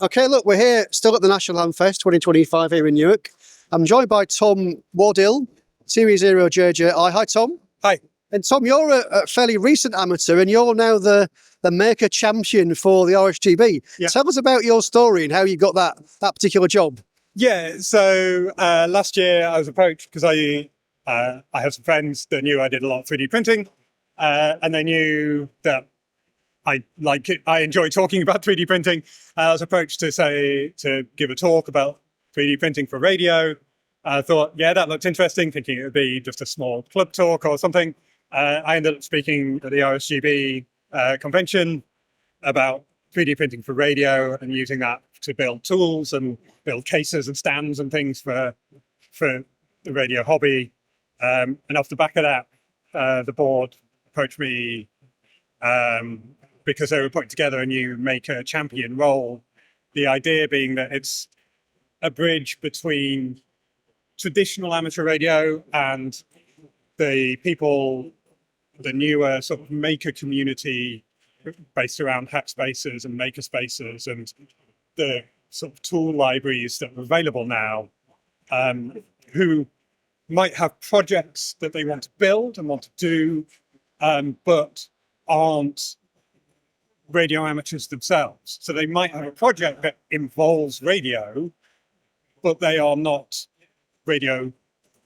Okay, look, we're here still at the National Hamfest 2025 here in Newark. I'm joined by Tom Wardill, Series 0 JJI. Hi, Tom. Hi. And Tom, you're a fairly recent amateur and you're now the maker champion for the RSGB. Yeah. Tell us about your story and how you got that particular job. Yeah, so last year I was approached because I have some friends that knew I did a lot of 3D printing and they knew that I like it. I enjoy talking about 3D printing. I was approached to give a talk about 3D printing for radio. I thought, yeah, that looked interesting, thinking it would be just a small club talk or something. I ended up speaking at the RSGB convention about 3D printing for radio and using that to build tools and build cases and stands and things for the radio hobby. And off the back of that, the board approached me because they were putting together a new maker champion role. The idea being that it's a bridge between traditional amateur radio and the newer sort of maker community based around hack spaces and maker spaces and the sort of tool libraries that are available now, who might have projects that they want to build and want to do, but aren't radio amateurs themselves. So they might have a project that involves radio, but they are not radio.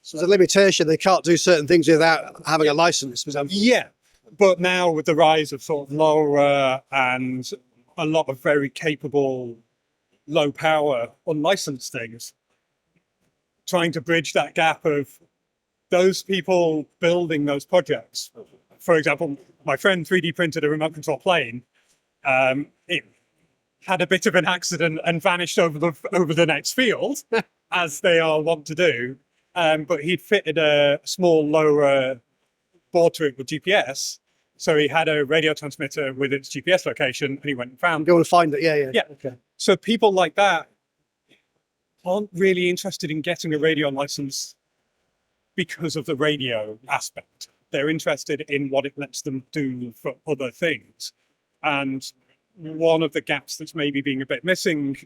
So there's a limitation. They can't do certain things without having a license, for example. Yeah, but now with the rise of sort of LoRa and a lot of very capable low power unlicensed things, trying to bridge that gap of those people building those projects. For example, my friend 3D printed a remote control plane. It had a bit of an accident and vanished over the next field, as they are wont to do. But he'd fitted a small LoRa board to it with GPS. So he had a radio transmitter with its GPS location and he went and found it. You want to find it, yeah. Yeah. Okay. So people like that aren't really interested in getting a radio license because of the radio aspect. They're interested in what it lets them do for other things. And one of the gaps that's maybe being a bit missing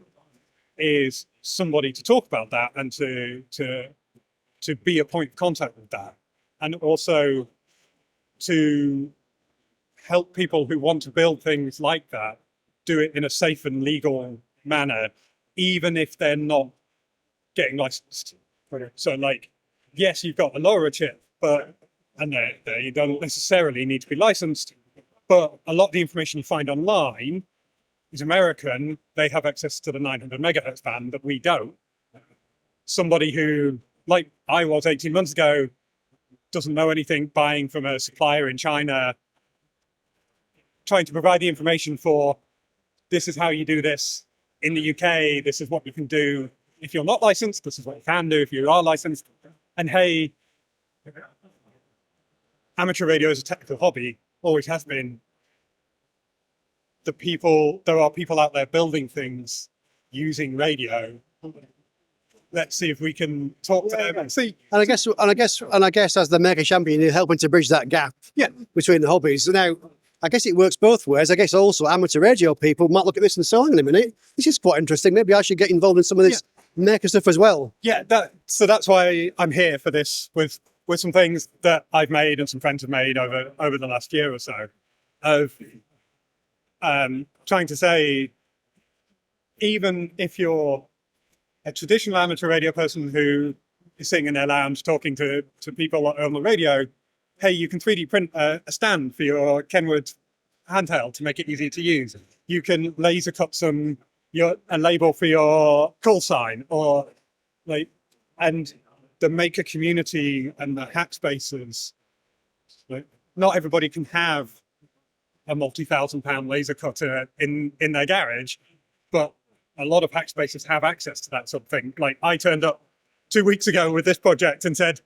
is somebody to talk about that and to be a point of contact with that. And also to help people who want to build things like that do it in a safe and legal manner, even if they're not getting licensed. So like, yes, you've got a LoRa chip, and they don't necessarily need to be licensed, but a lot of the information you find online is American. They have access to the 900 megahertz band that we don't. Somebody who, like I was 18 months ago, doesn't know anything, buying from a supplier in China, trying to provide the information for, this is how you do this in the UK, this is what you can do if you're not licensed, this is what you can do if you are licensed. And hey, amateur radio is a technical hobby, always has been. There are people out there building things using radio. Let's see if we can talk to them and see. And I guess as the maker champion, you're helping to bridge that gap between the hobbies. Now, I guess it works both ways. I guess also amateur radio people might look at this and say, hang on a minute, this is quite interesting. Maybe I should get involved in some of this maker stuff as well. Yeah, so that's why I'm here for this with some things that I've made and some friends have made over the last year or so, of trying to say, even if you're a traditional amateur radio person who is sitting in their lounge talking to people on the radio, hey, you can 3D print a stand for your Kenwood handheld to make it easy to use. You can laser cut a label for your call sign, and the maker community and the hack spaces. Not everybody can have a multi-thousand-pound laser cutter in their garage, but a lot of hack spaces have access to that sort of thing. Like, I turned up 2 weeks ago with this project and said,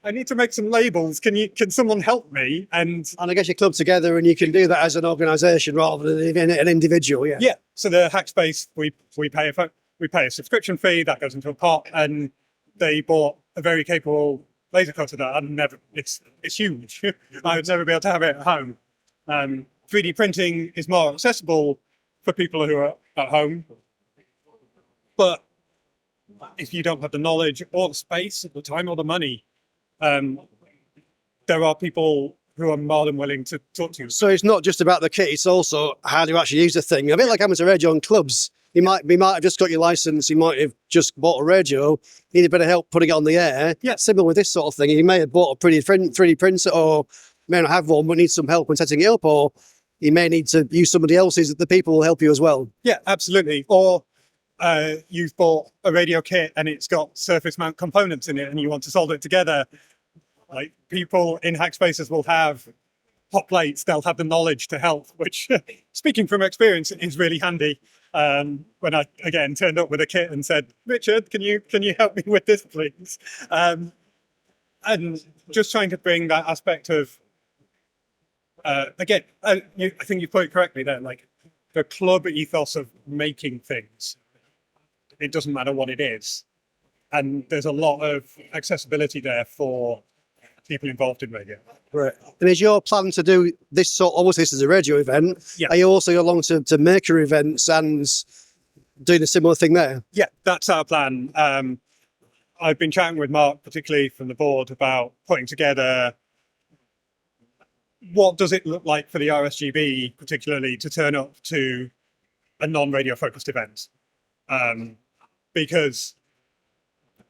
I need to make some labels. Can someone help me? And I guess you club together and you can do that as an organisation rather than an individual. Yeah. Yeah. So the hack space, we pay a subscription fee that goes into a pot, and they bought a very capable laser cutter that it's huge. I would never be able to have it at home. 3D printing is more accessible for people who are at home. But if you don't have the knowledge or the space, the time or the money, there are people who are more than willing to talk to you. So it's not just about the kit, it's also how do you actually use the thing. A bit like amateur radio and clubs. You might have just got your license, you might have just bought a radio, need a bit of help putting it on the air. Yeah. Similar with this sort of thing. You may have bought a pretty 3D printer or may not have one, but need some help when setting it up, or you may need to use somebody else's. The people will help you as well. Yeah, absolutely. Or you've bought a radio kit and it's got surface mount components in it and you want to solder it together. Like, people in Hackspaces will have hot plates, they'll have the knowledge to help, which, speaking from experience, is really handy. When I, again, turned up with a kit and said, Richard, can you help me with this, please? And just trying to bring that aspect of, again, I think you put it correctly there, like the club ethos of making things. It doesn't matter what it is. And there's a lot of accessibility there for people involved in radio. Right. And is your plan to do this sort, obviously this is a radio event, Yeah. are you also along to maker events and doing a similar thing there? Yeah, that's our plan. I've been chatting with Mark, particularly from the board, about putting together what does it look like for the RSGB, particularly, to turn up to a non-radio focused event. Because,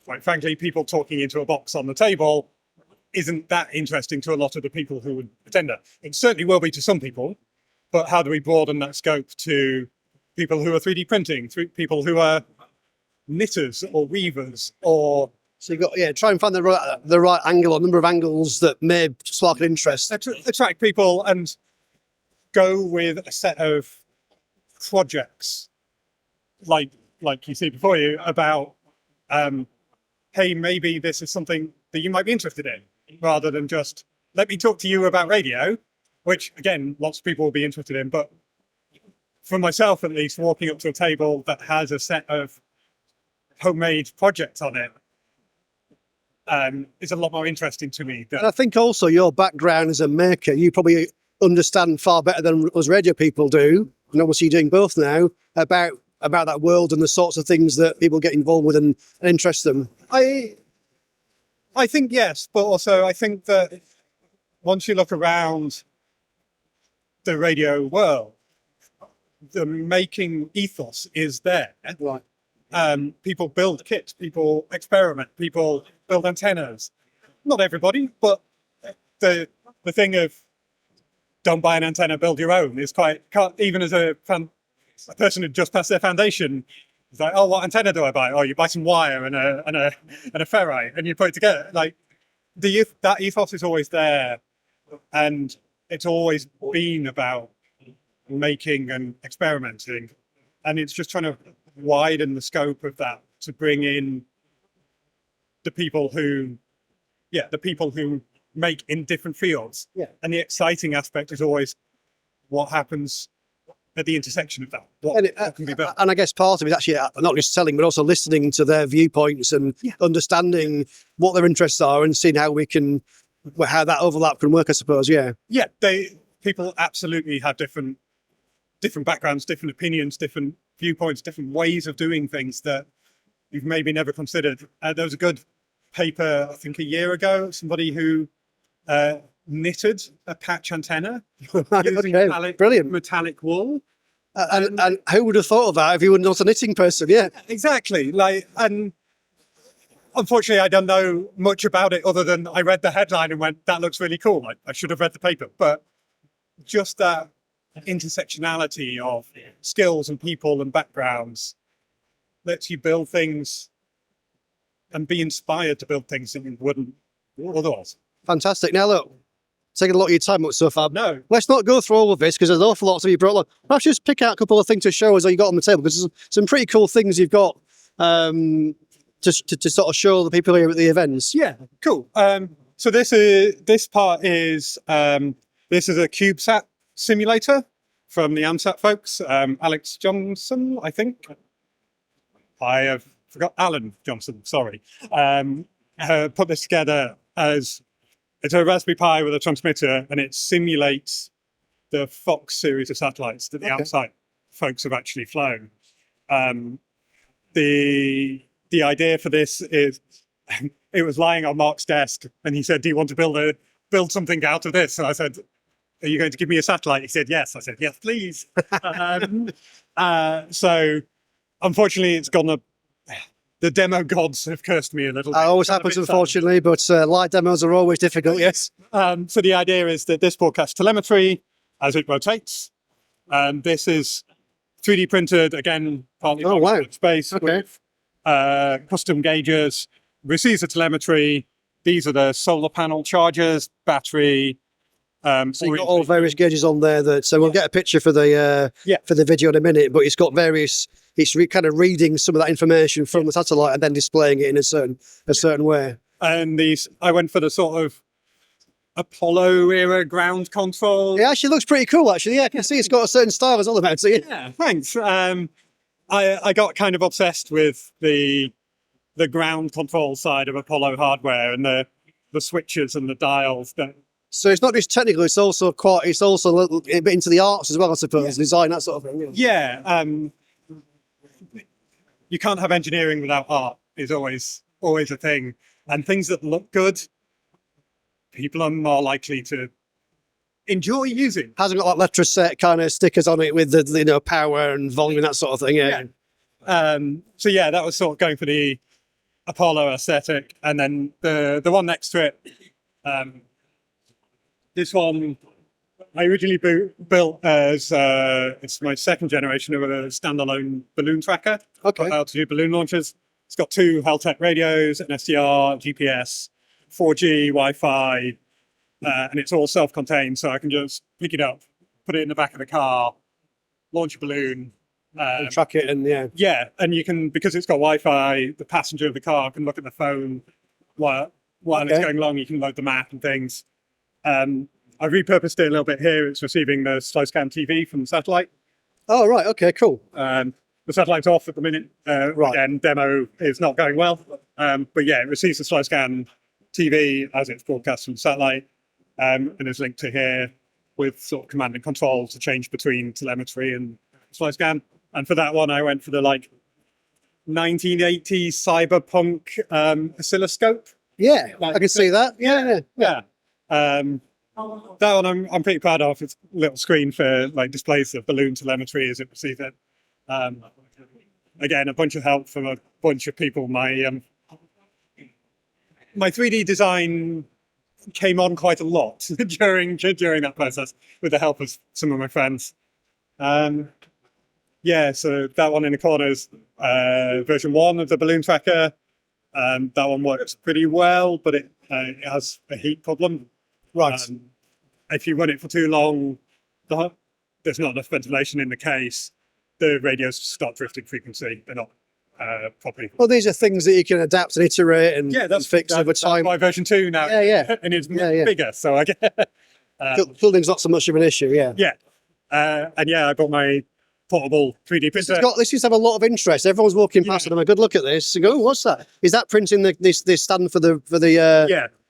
quite frankly, people talking into a box on the table isn't that interesting to a lot of the people who would attend it. It certainly will be to some people, but how do we broaden that scope to people who are 3D printing, people who are knitters or weavers, or So you've got, try and find the right angle or number of angles that may spark an interest. attract people and go with a set of projects like you see before you about, hey, maybe this is something that you might be interested in, rather than just let me talk to you about radio, which again, lots of people will be interested in. But for myself, at least, walking up to a table that has a set of homemade projects on it is a lot more interesting to me. And I think also your background as a maker, you probably understand far better than us radio people do, and obviously you're doing both now, about that world and the sorts of things that people get involved with and interest them. I think yes, but also I think that once you look around the radio world, the making ethos is there. Right. People build kits, people experiment, people build antennas. Not everybody, but the thing of don't buy an antenna, build your own is even as a person who just passed their foundation, it's like, oh, what antenna do I buy? Oh, you buy some wire and a ferrite and you put it together. Like that ethos is always there, and it's always been about making and experimenting, and it's just trying to widen the scope of that to bring in the people who make in different fields. Yeah. And the exciting aspect is always what happens at the intersection of that. What can be built. And I guess part of it is actually not just selling, but also listening to their viewpoints and understanding what their interests are and seeing how how that overlap can work, I suppose. Yeah. Yeah, people absolutely have different backgrounds, different opinions, different viewpoints, different ways of doing things that you've maybe never considered. There was a good paper, I think a year ago, somebody who knitted a patch antenna using metallic wool. And who would have thought of that if you were not a knitting person? Yeah, exactly. And unfortunately, I don't know much about it other than I read the headline and went, "That looks really cool." I should have read the paper, but just that intersectionality of skills and people and backgrounds lets you build things and be inspired to build things that you wouldn't otherwise. Fantastic. Now look, taking a lot of your time up so far. No. Let's not go through all of this because there's an awful lot of you brought along. Perhaps just pick out a couple of things to show us that you got on the table, because there's some pretty cool things you've got to sort of show the people here at the events. Yeah, cool. So this part is this is a CubeSat simulator from the AMSAT folks. Alex Johnson, I think. I have forgot Alan Johnson. Sorry. Put this together as it's a Raspberry Pi with a transmitter, and it simulates the Fox series of satellites that the AMSAT folks have actually flown. the idea for this is it was lying on Mark's desk, and he said, "Do you want to build something out of this?" And I said, "Are you going to give me a satellite?" He said, "Yes." I said, "Yes, please." So unfortunately, it's gone up. The demo gods have cursed me a little bit. That always happens, unfortunately, but live demos are always difficult, yes. So the idea is that this broadcasts telemetry as it rotates. This is 3D printed, again, partly wow. space with custom gauges, receives the telemetry. These are the solar panel chargers, battery. So you've got all various gauges on there. So we'll get a picture for the video in a minute, but it's got various. It's kind of reading some of that information from the satellite and then displaying it in a certain way. And I went for the sort of Apollo era ground control. It actually looks pretty cool. Actually, yeah, I can see it's got a certain style as well about it. Yeah, thanks. I got kind of obsessed with the ground control side of Apollo hardware and the switches and the dials. So it's not just technical; it's also a little bit into the arts as well, I suppose, design, that sort of thing. Yeah. You can't have engineering without art. Is always a thing, and things that look good, people are more likely to enjoy using. Hasn't got like Letraset kind of stickers on it with the power and volume and that sort of thing. Yeah. So yeah, that was sort of going for the Apollo aesthetic, and then the one next to it. This one I originally built as it's my second generation of a standalone balloon tracker. Okay. Altitude balloon launchers. It's got 2 Heltec radios, an SDR, GPS, 4G, Wi-Fi, and it's all self-contained, so I can just pick it up, put it in the back of the car, launch a balloon. And track it and Yeah, and you can, because it's got Wi-Fi, the passenger of the car can look at the phone while it's going along. You can load the map and things. I've repurposed it a little bit here. It's receiving the slow scan TV from the satellite. Oh, right. Okay, cool. The satellite's off at the minute. Right. Again, demo is not going well. But yeah, it receives the slow scan TV as it's broadcast from the satellite, and is linked to here with sort of command and control to change between telemetry and slow scan. And for that one, I went for the 1980s cyberpunk oscilloscope. Yeah, I can see that. Yeah. That one I'm pretty proud of. It's a little screen for displays the balloon telemetry as it receives it. Again, a bunch of help from a bunch of people. My 3D design came on quite a lot during that process with the help of some of my friends. So that one in the corner is version 1 of the balloon tracker. That one works pretty well, but it has a heat problem. Right. If you run it for too long, there's not enough ventilation in the case. The radios start drifting frequency. They're not properly. Well, these are things that you can adapt and iterate and fix over time. That's why version 2 now. Yeah. And it's bigger, so I get. Building's not so much of an issue. Yeah. Yeah. I bought my portable 3D printer. This seems to have a lot of interest. Everyone's walking past it. I'm a good look at this and go, "Oh, what's that? Is that printing this stand for the for the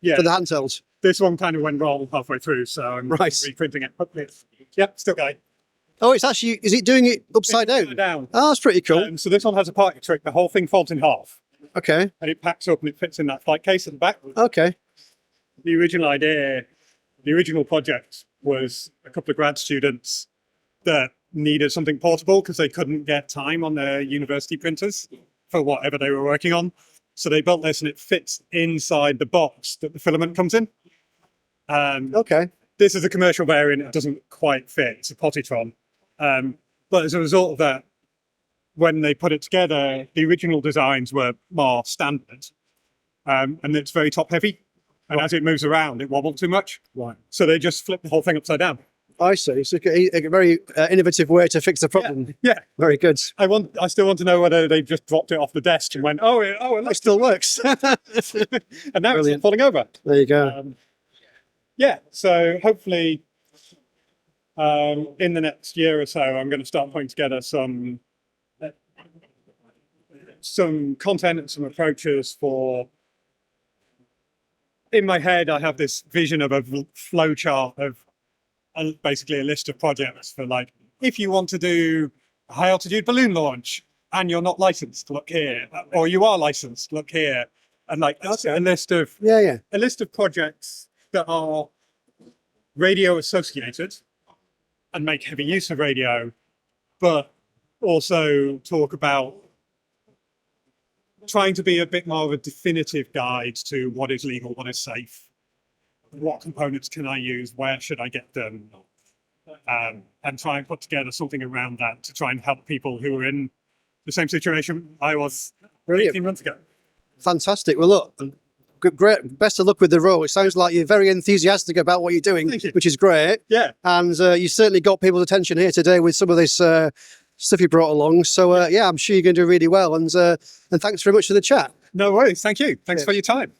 handheld?" This one kind of went wrong halfway through, so I'm reprinting it. Yep, still going. Oh, is it doing it upside down? Oh, that's pretty cool. So this one has a party trick. The whole thing folds in half. Okay. And it packs up and it fits in that flight case at the back. Okay. The original project was a couple of grad students that needed something portable because they couldn't get time on their university printers for whatever they were working on. So they built this and it fits inside the box that the filament comes in. Okay. This is a commercial variant. It doesn't quite fit. It's a Potitron. But as a result of that, when they put it together, the original designs were more standard. And it's very top heavy. And as it moves around, it wobbled too much. Right. So they just flipped the whole thing upside down. I see. It's a very innovative way to fix the problem. Yeah. Very good. I still want to know whether they just dropped it off the desk and went, it still works. And now it's falling over. There you go. So hopefully in the next year or so, I'm going to start putting together some content and some approaches for. In my head, I have this vision of a flow chart of basically a list of projects for if you want to do a high altitude balloon launch, and you're not licensed, look here, or you are licensed, look here, and like a list of projects that are radio associated and make heavy use of radio, but also talk about trying to be a bit more of a definitive guide to what is legal, what is safe, what components can I use, where should I get them, and try and put together something around that to try and help people who are in the same situation I was 18 months ago. Fantastic. Well, look, great. Best of luck with the role. It sounds like you're very enthusiastic about what you're doing, which is great. Yeah. And you certainly got people's attention here today with some of this stuff you brought along. So, I'm sure you're going to do really well. And thanks very much for the chat. No worries. Thank you. Thanks for your time.